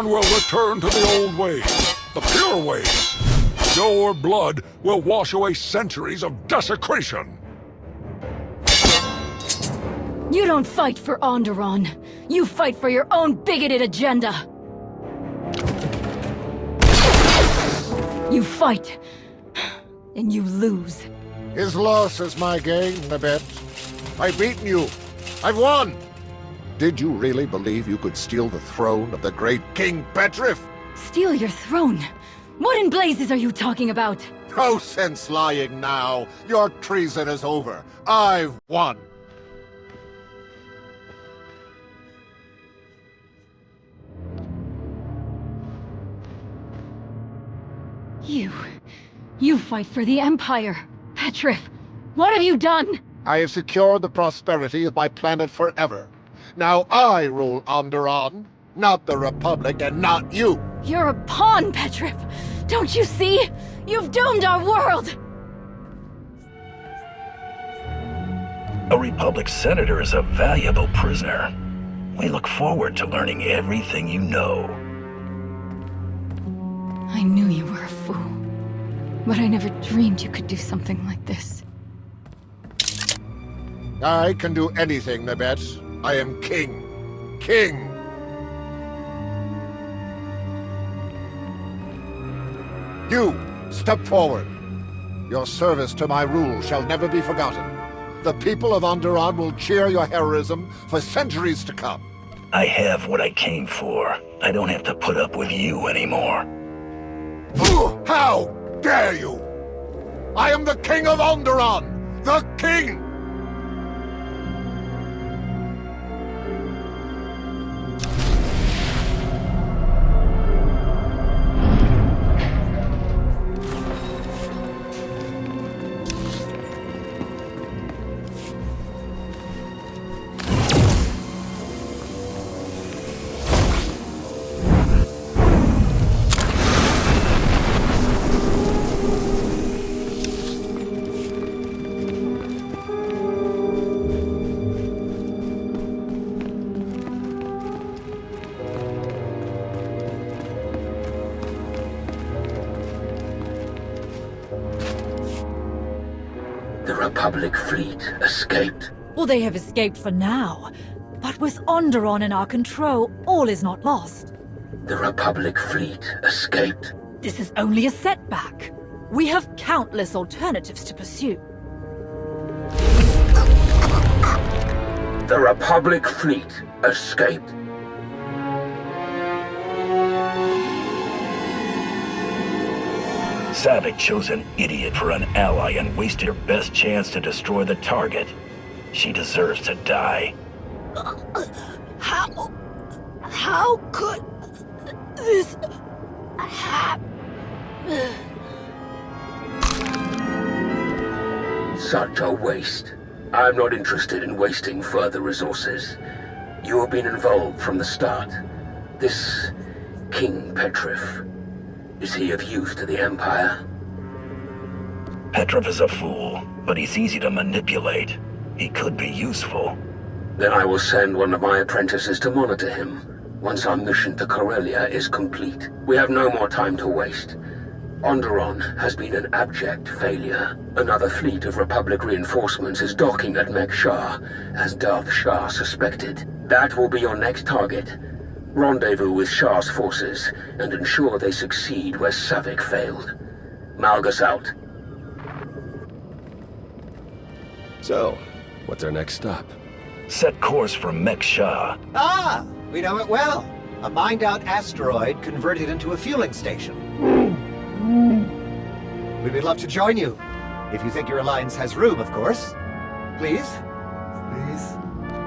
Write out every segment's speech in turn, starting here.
Onderon will return to the old ways, the pure ways. Your blood will wash away centuries of desecration. You don't fight for Onderon. You fight for your own bigoted agenda. You fight, and you lose. His loss is my gain, Nabet. I've beaten you. I've won! Did you really believe you could steal the throne of the great King Petrif? Steal your throne? What in blazes are you talking about? No sense lying now. Your treason is over. I've won. You fight for the Empire. Petrif, what have you done? I have secured the prosperity of my planet forever. Now I rule Onderon, not the Republic and not you. You're a pawn, Petrif. Don't you see? You've doomed our world. A Republic senator is a valuable prisoner. We look forward to learning everything you know. I knew you were a fool, but I never dreamed you could do something like this. I can do anything, Nabet. I am king. King! You, step forward. Your service to my rule shall never be forgotten. The people of Onderon will cheer your heroism for centuries to come. I have what I came for. I don't have to put up with you anymore. How dare you! I am the King of Onderon! The King! The Republic fleet escaped. Well, they have escaped for now. But with Onderon in our control, all is not lost. The Republic fleet escaped. This is only a setback. We have countless alternatives to pursue. The Republic fleet escaped. Savick chose an idiot for an ally and wasted her best chance to destroy the target. She deserves to die. How could this happen? Such a waste. I'm not interested in wasting further resources. You have been involved from the start. This King Petrif, is he of use to the Empire? Petrov is a fool, but he's easy to manipulate. He could be useful. Then I will send one of my apprentices to monitor him, once our mission to Corellia is complete. We have no more time to waste. Onderon has been an abject failure. Another fleet of Republic reinforcements is docking at Mek Shah, as Darth Shah suspected. That will be your next target. Rendezvous with Shah's forces, and ensure they succeed where Savick failed. Malgus out. So, what's our next stop? Set course for Mek Shah. Ah, we know it well. A mined-out asteroid converted into a fueling station. We'd love to join you. If you think your alliance has room, of course. Please? Please?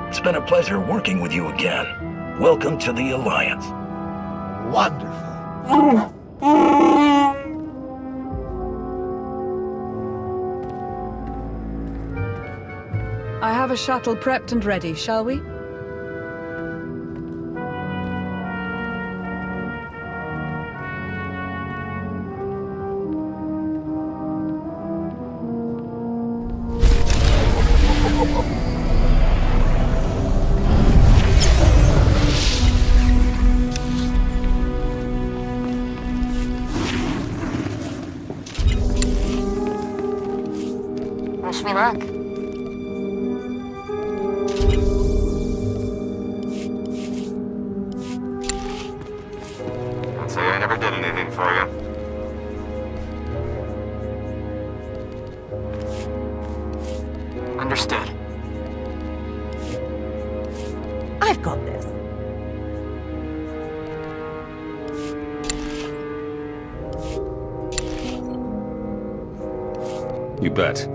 It's been a pleasure working with you again. Welcome to the Alliance. Wonderful. I have a shuttle prepped and ready, shall we? Wish me luck. Don't say I never did anything for you. Understood. I've got this. You bet.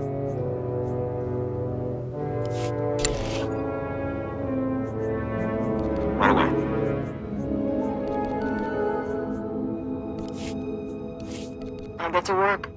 Right away. I'll get to work.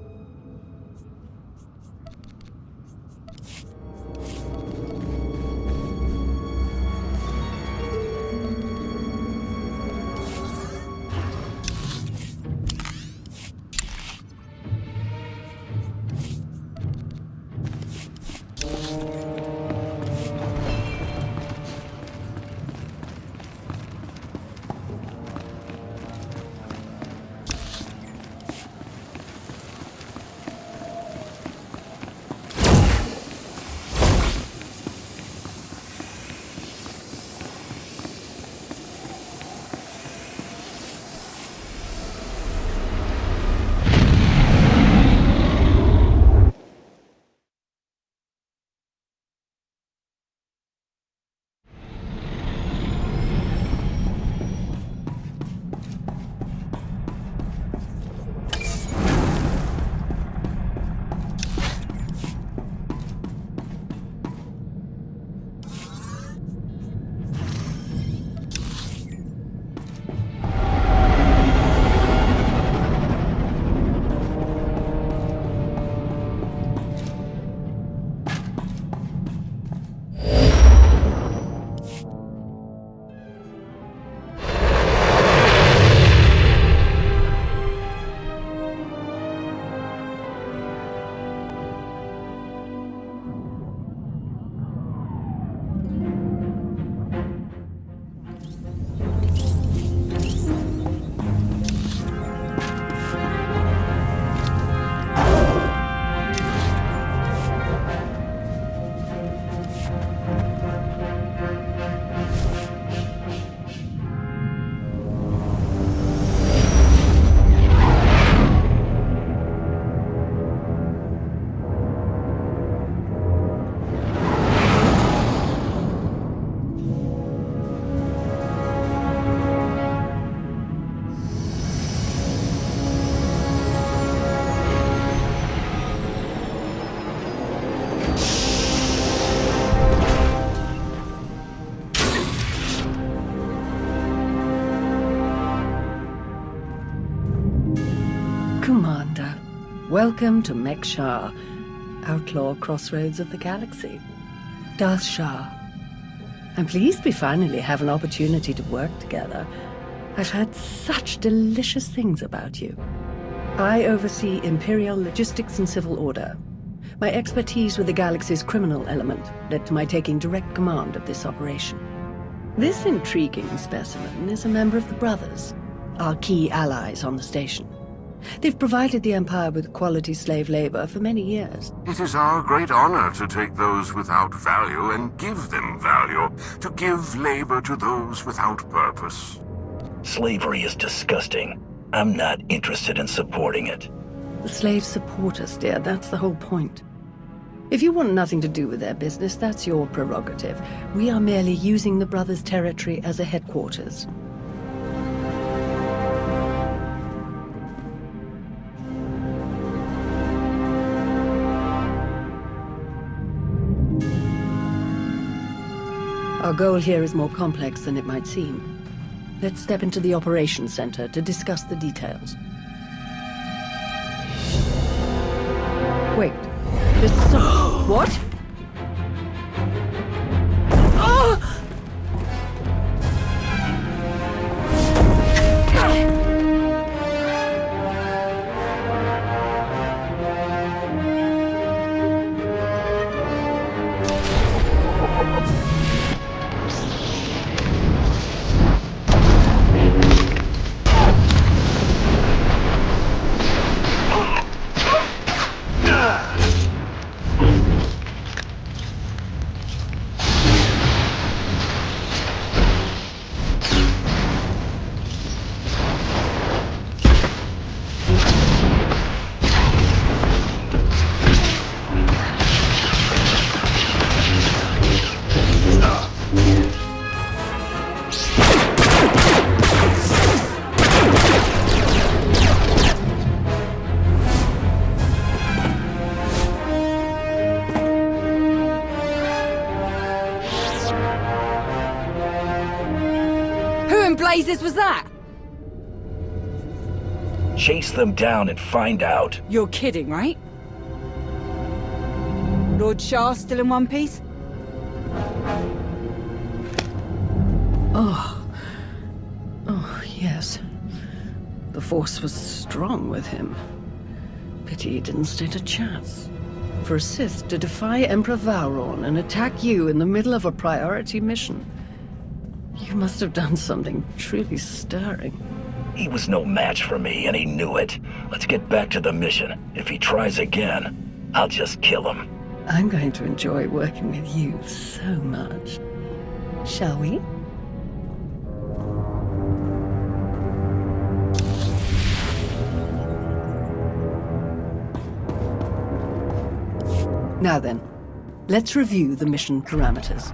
Commander, welcome to Mek Shah, outlaw crossroads of the galaxy. Darth Shah. I'm pleased we finally have an opportunity to work together. I've heard such delicious things about you. I oversee Imperial logistics and civil order. My expertise with the galaxy's criminal element led to my taking direct command of this operation. This intriguing specimen is a member of the Brothers, our key allies on the station. They've provided the Empire with quality slave labor for many years. It is our great honor to take those without value and give them value, to give labor to those without purpose. Slavery is disgusting. I'm not interested in supporting it. The slaves support us, dear. That's the whole point. If you want nothing to do with their business, that's your prerogative. We are merely using the Brothers' territory as a headquarters. Our goal here is more complex than it might seem. Let's step into the operations center to discuss the details. Wait, this is what? blazes was that? Chase them down and find out. You're kidding, right? Lord Shah still in one piece? Oh, yes. The Force was strong with him. Pity he didn't stand a chance. For a Sith to defy Emperor Vauron and attack you in the middle of a priority mission. You must have done something truly stirring. He was no match for me, and he knew it. Let's get back to the mission. If he tries again, I'll just kill him. I'm going to enjoy working with you so much. Shall we? Now then, let's review the mission parameters.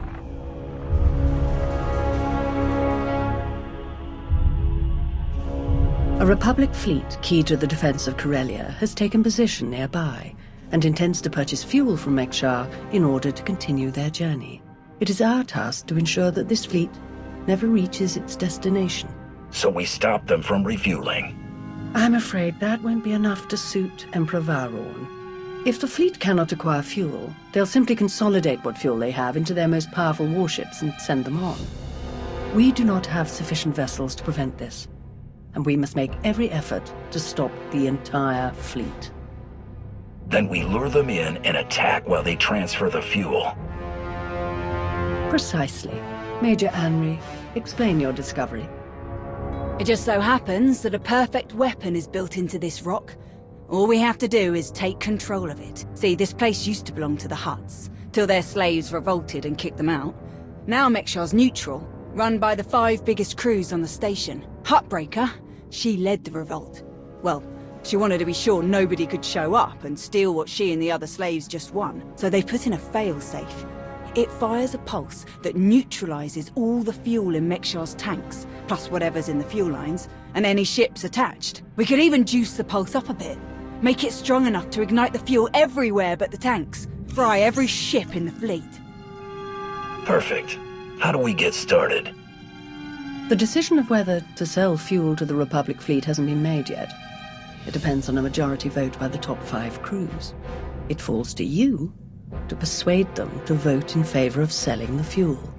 A Republic fleet key to the defense of Corellia has taken position nearby and intends to purchase fuel from Mek-Shar in order to continue their journey. It is our task to ensure that this fleet never reaches its destination. So we stop them from refueling. I'm afraid that won't be enough to suit Emperor Vauron. If the fleet cannot acquire fuel, they'll simply consolidate what fuel they have into their most powerful warships and send them on. We do not have sufficient vessels to prevent this, and we must make every effort to stop the entire fleet. Then we lure them in and attack while they transfer the fuel. Precisely. Major Anri, explain your discovery. It just so happens that a perfect weapon is built into this rock. All we have to do is take control of it. See, this place used to belong to the Hutts, till their slaves revolted and kicked them out. Now Mek-Shar's neutral, run by the 5 biggest crews on the station. Huttbreaker, she led the revolt. Well, she wanted to be sure nobody could show up and steal what she and the other slaves just won, so they put in a fail-safe. It fires a pulse that neutralizes all the fuel in Mek-Shar's tanks, plus whatever's in the fuel lines, and any ships attached. We could even juice the pulse up a bit. Make it strong enough to ignite the fuel everywhere but the tanks. Fry every ship in the fleet. Perfect. How do we get started? The decision of whether to sell fuel to the Republic fleet hasn't been made yet. It depends on a majority vote by the top 5 crews. It falls to you to persuade them to vote in favor of selling the fuel,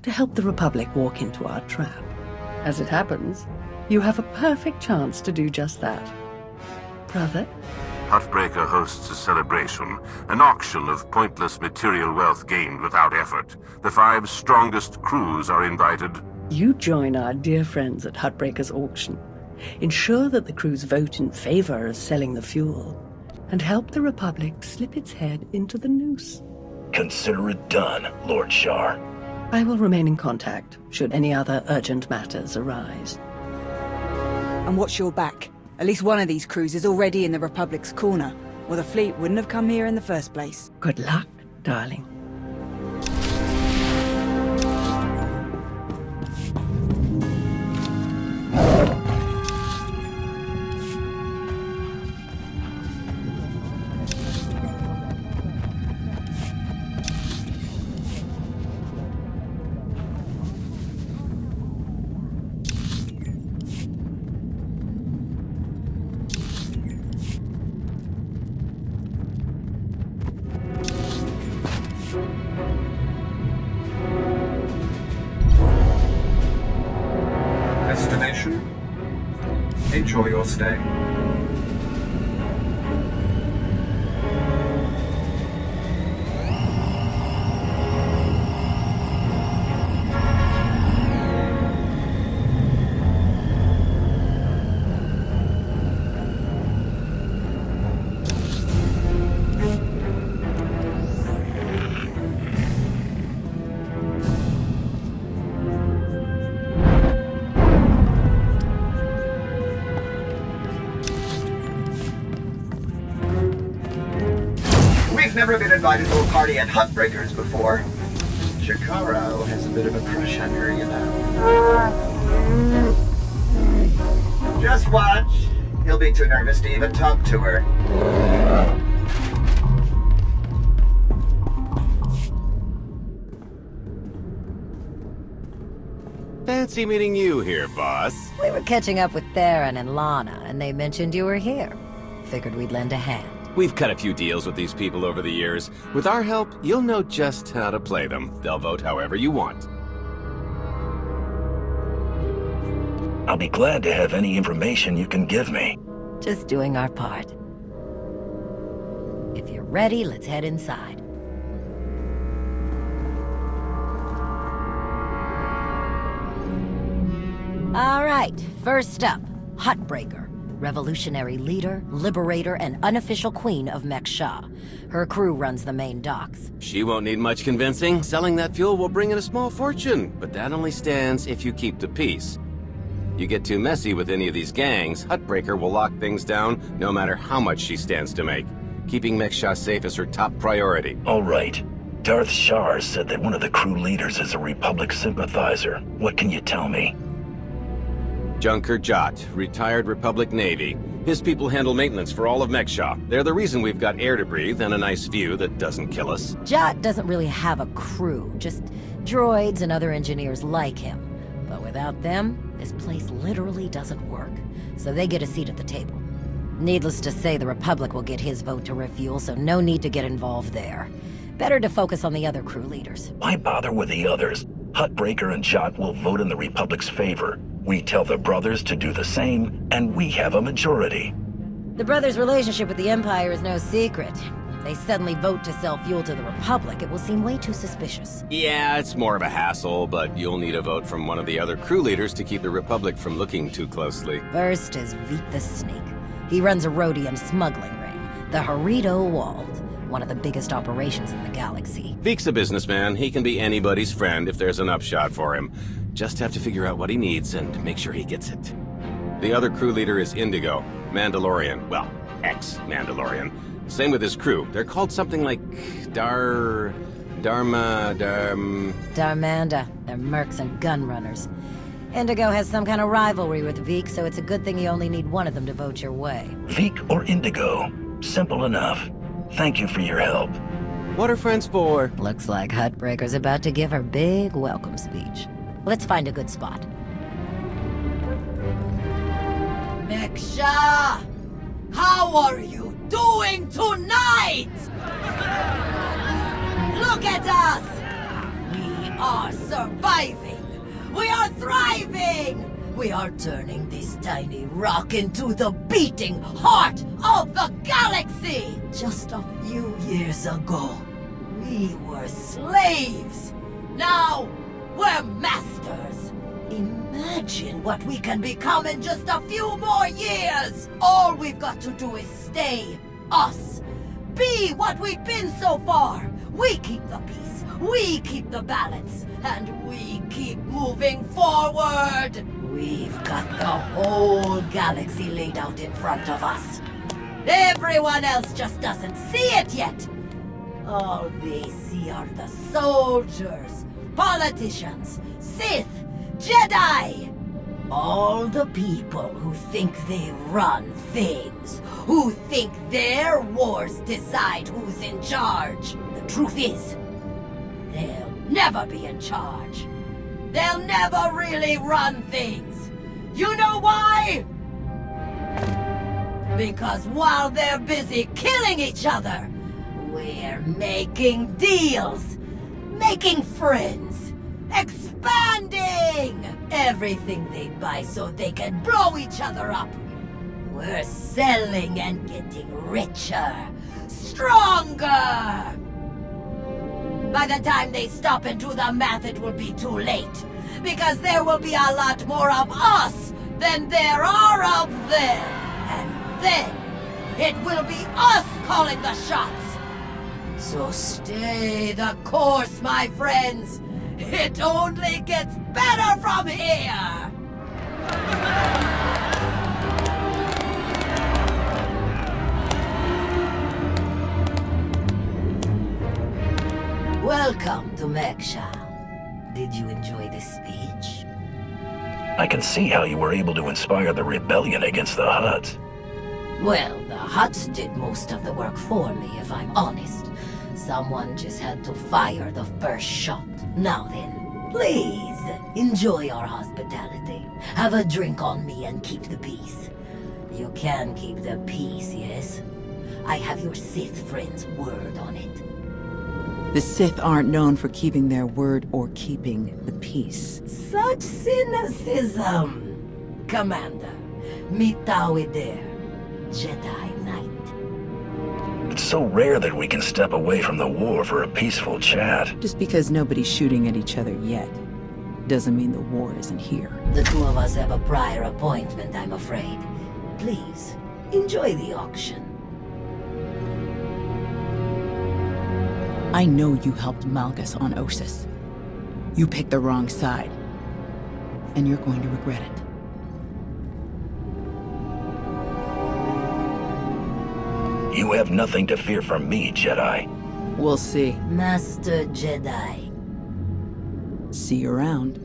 to help the Republic walk into our trap. As it happens, you have a perfect chance to do just that. Brother? Huttbreaker hosts a celebration, an auction of pointless material wealth gained without effort. The 5 strongest crews are invited. You join our dear friends at Huttbreaker's auction. Ensure that the crews vote in favor of selling the fuel, and help the Republic slip its head into the noose. Consider it done, Lord Shar. I will remain in contact, should any other urgent matters arise. And watch your back. At least one of these crews is already in the Republic's corner, or the fleet wouldn't have come here in the first place. Good luck, darling. Destination. Enjoy your stay. Never been invited to a party at Huttbreaker's before. Shikaro has a bit of a crush on her, you know. Just watch. He'll be too nervous to even talk to her. Fancy meeting you here, boss. We were catching up with Theron and Lana, and they mentioned you were here. Figured we'd lend a hand. We've cut a few deals with these people over the years. With our help, you'll know just how to play them. They'll vote however you want. I'll be glad to have any information you can give me. Just doing our part. If you're ready, let's head inside. All right, first up, Huttbreaker. Revolutionary leader, liberator, and unofficial queen of Mek-Sha. Her crew runs the main docks. She won't need much convincing. Selling that fuel will bring in a small fortune, but that only stands if you keep the peace. You get too messy with any of these gangs, Huttbreaker will lock things down no matter how much she stands to make. Keeping Mek-Sha safe is her top priority. All right. Darth Shar said that one of the crew leaders is a Republic sympathizer. What can you tell me? Junker Jot, retired Republic Navy. His people handle maintenance for all of Mek-Sha. They're the reason we've got air to breathe and a nice view that doesn't kill us. Jot doesn't really have a crew, just droids and other engineers like him. But without them, this place literally doesn't work. So they get a seat at the table. Needless to say, the Republic will get his vote to refuel, so no need to get involved there. Better to focus on the other crew leaders. Why bother with the others? Huttbreaker and Jot will vote in the Republic's favor. We tell the brothers to do the same, and we have a majority. The brothers' relationship with the Empire is no secret. If they suddenly vote to sell fuel to the Republic, it will seem way too suspicious. Yeah, it's more of a hassle, but you'll need a vote from one of the other crew leaders to keep the Republic from looking too closely. First is Veek the Snake. He runs a Rhodian smuggling ring, the Harrido Wald, one of the biggest operations in the galaxy. Veek's a businessman. He can be anybody's friend if there's an upshot for him. Just have to figure out what he needs and make sure he gets it. The other crew leader is Indigo, Mandalorian. Well, ex-Mandalorian. Same with his crew. They're called something like Darmanda. They're mercs and gun runners. Indigo has some kind of rivalry with Veek, so it's a good thing you only need one of them to vote your way. Veek or Indigo? Simple enough. Thank you for your help. What are friends for? Looks like Huttbreaker's about to give her big welcome speech. Let's find a good spot. Mek-Sha! How are you doing tonight? Look at us! We are surviving! We are thriving! We are turning this tiny rock into the beating heart of the galaxy! Just a few years ago, we were slaves. Now, we're masters. Imagine what we can become in just a few more years. All we've got to do is stay us. Be what we've been so far. We keep the peace. We keep the balance. And we keep moving forward. We've got the whole galaxy laid out in front of us. Everyone else just doesn't see it yet. All they see are the soldiers, politicians, Sith, Jedi. All the people who think they run things, who think their wars decide who's in charge. The truth is, they'll never be in charge. They'll never really run things. You know why? Because while they're busy killing each other, we're making deals, making friends, expanding everything they buy so they can blow each other up. We're selling and getting richer, stronger. By the time they stop and do the math, it will be too late. Because there will be a lot more of us than there are of them. And then, it will be us calling the shots. So stay the course, my friends. It only gets better from here. Welcome to Mek-Sha. Did you enjoy this speech? I can see how you were able to inspire the rebellion against the Hutts. Well, the Hutts did most of the work for me, if I'm honest. Someone just had to fire the first shot. Now then, Please, enjoy our hospitality. Have a drink on me and keep the peace. You can keep the peace, yes? I have your Sith friend's word on it. The Sith aren't known for keeping their word or keeping the peace. Such cynicism! Commander, mitawi there, Jedi Knight. It's so rare that we can step away from the war for a peaceful chat. Just because nobody's shooting at each other yet, doesn't mean the war isn't here. The two of us have a prior appointment, I'm afraid. Please, enjoy the auction. I know you helped Malgus on Ossus. You picked the wrong side. And you're going to regret it. You have nothing to fear from me, Jedi. We'll see. Master Jedi. See you around.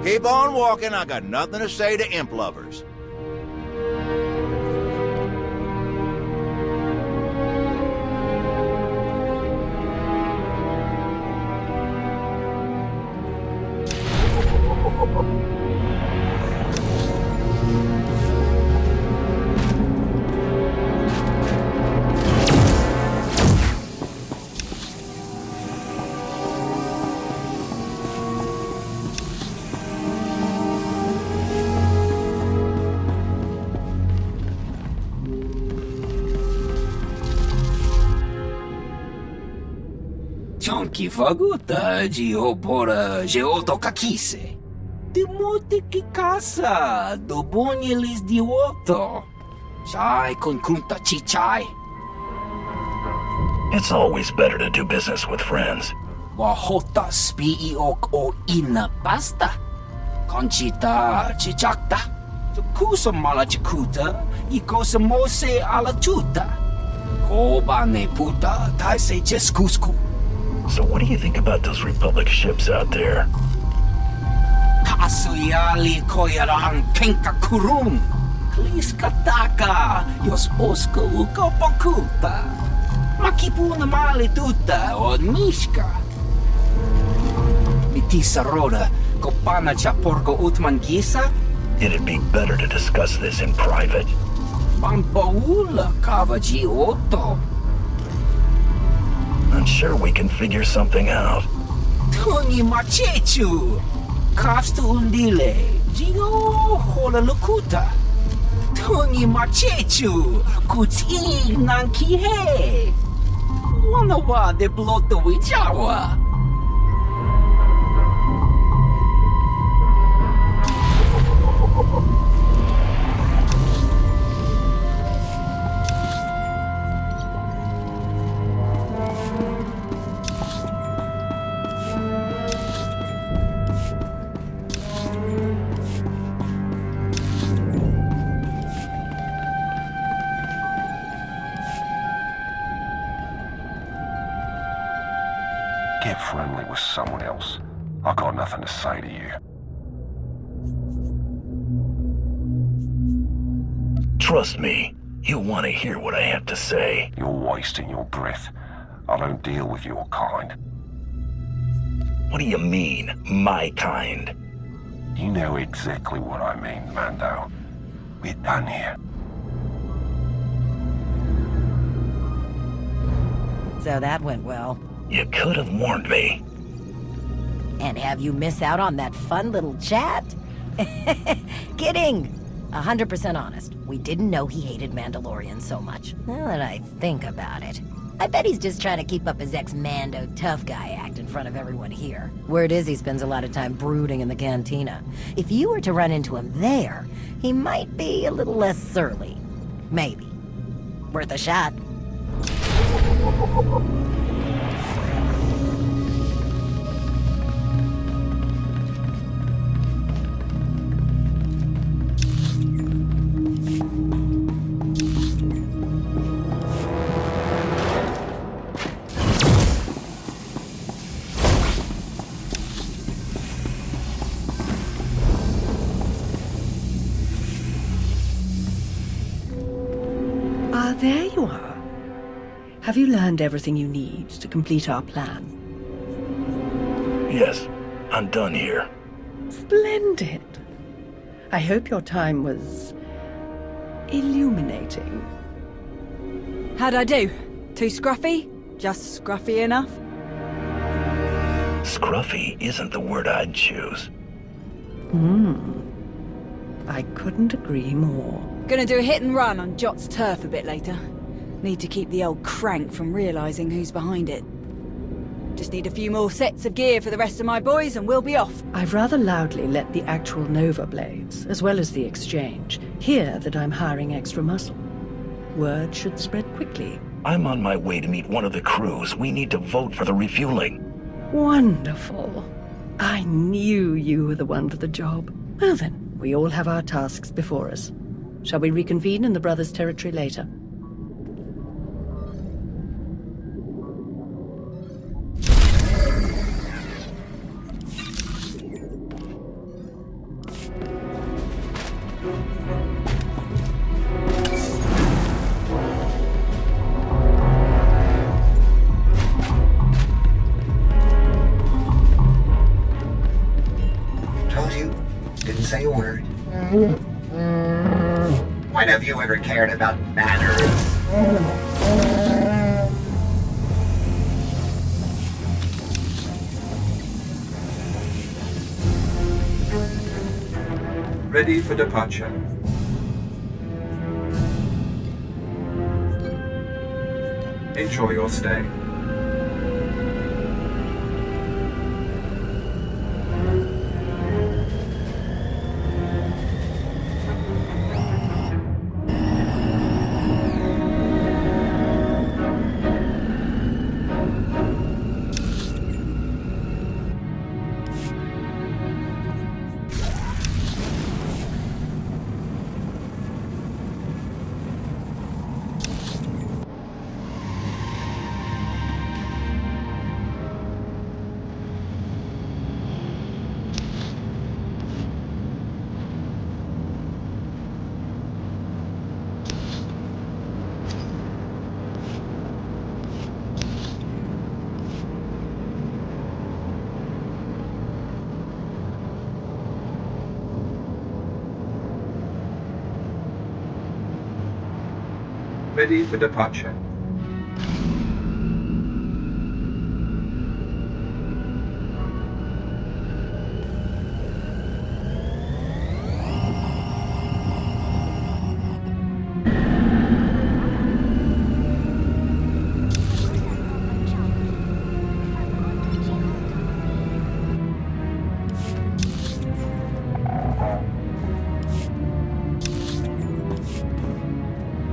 Keep on walking, I got nothing to say to imp lovers. Chonki faguta geopora geotokakise. Demote que casa do bonyelis dioto. Chai con kunta chichai. It's always better to do business with friends. Wahota spiiok o ina pasta. Conchita chichakta. Kusa mala chikuta. Ikosa mose ala chuta. Koba ne puta taise jeskusku. So what do you think about those Republic ships out there? Kasuyali koyaran kenka kurun. Kliskataka yos oska ukopakuta. Makipuna mali tuta o mishka. Mitisa roda kopana chaporko utman gisa. It'd be better to discuss this in private. Pampaula kavaji oto. I'm sure we can figure something out. Tuni machechu. Kafstu undile. Gio hola lukuta. Tuni machechu. Kuti nankihe. Wanawa de bloto wijawa. Get friendly with someone else. I've got nothing to say to you. Trust me, you'll want to hear what I have to say. You're wasting your breath. I don't deal with your kind. What do you mean, my kind? You know exactly what I mean, Mando. We're done here. So that went well. You could have warned me. And have you miss out on that fun little chat? Kidding! 100% honest. We didn't know he hated Mandalorians so much. Now that I think about it, I bet he's just trying to keep up his ex-Mando tough guy act in front of everyone here. Word is he spends a lot of time brooding in the cantina. If you were to run into him there, he might be a little less surly. Maybe. Worth a shot. Ah, there you are. Have you learned everything you need to complete our plan? Yes, I'm done here. Splendid. I hope your time was illuminating. How'd I do? Too scruffy? Just scruffy enough? Scruffy isn't the word I'd choose. I couldn't agree more. Gonna do a hit and run on Jot's turf a bit later. Need to keep the old crank from realizing who's behind it. Just need a few more sets of gear for the rest of my boys and we'll be off. I've rather loudly let the actual Nova Blades, as well as the Exchange, hear that I'm hiring extra muscle. Word should spread quickly. I'm on my way to meet one of the crews. We need to vote for the refueling. Wonderful. I knew you were the one for the job. Well then, we all have our tasks before us. Shall we reconvene in the Brothers' territory later? Told you. Didn't say a word. When have you ever cared about manners? Ready for departure. Enjoy your stay. Ready for departure.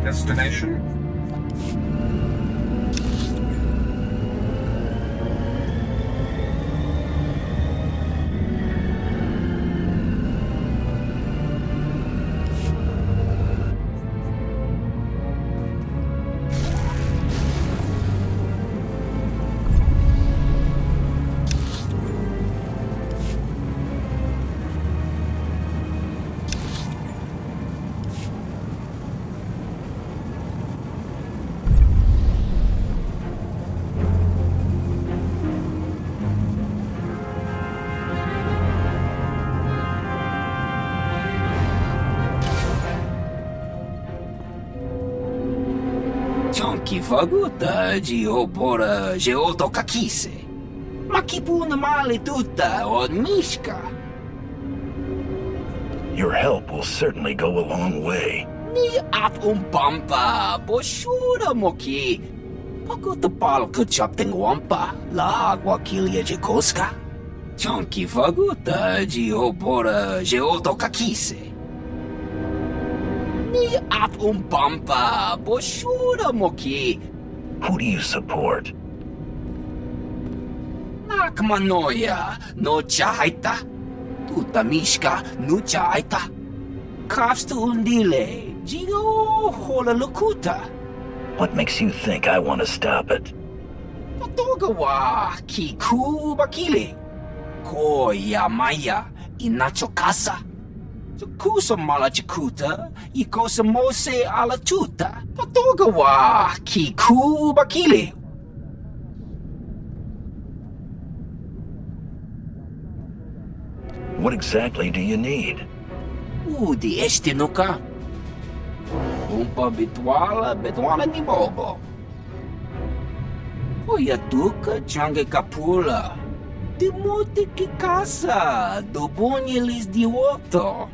Destination. Chonky faguta geopora geotokakise. Makipuna mali tuta od mishka. Your help will certainly go a long way. Ni at umpampa boshura moki. Pakuta pal kuchapting wampa la wakilia jekoska. Chonky faguta geopora geotokakise. Ni at umpampa boshura moki. Who do you support? Nakmanoya no chaita. Tuta mishka no chaita. Kafsta undile jigo hola lukuta. What makes you think I want to stop it? Patogawa kiku bakili. Ko yamaya inachokasa. Kusa mala chikuta, ikosa mose ala tuta, patoga wa kiku bakili. What exactly do you need? Di estinuka. Umpa bitwala ni bobo. Oya tuka change kapula. Dimuti kikasa, dobonyelis di oto.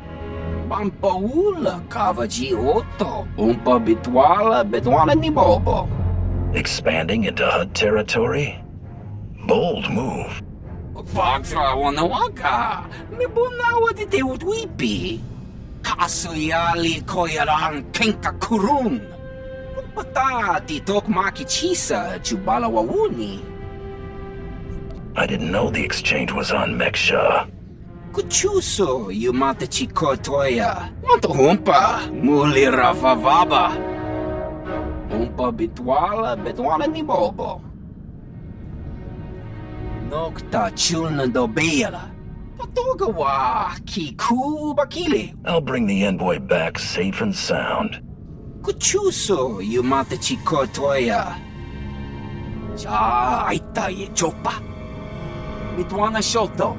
Pampaula kavaji oto. Umpa bitwala ni bobo. Expanding into Hut territory? Bold move. Pagtrawa na waka. Mibunawa di te utwipi. Kasuyali koyaran kenka kurun. Umpata di tok makichisa chubala wawuni. I didn't know the exchange was on Meksha. Kuchuso yumata chikotoya. Wanto humpa muli ravavaba. Umpa bitwala ni bobo. Nokta chulna dobela. Patoga wa kiku bakili. I'll bring the envoy back safe and sound. Kuchuso yumata chikotoya. Cha aita ye chopa. Bitwana shoto.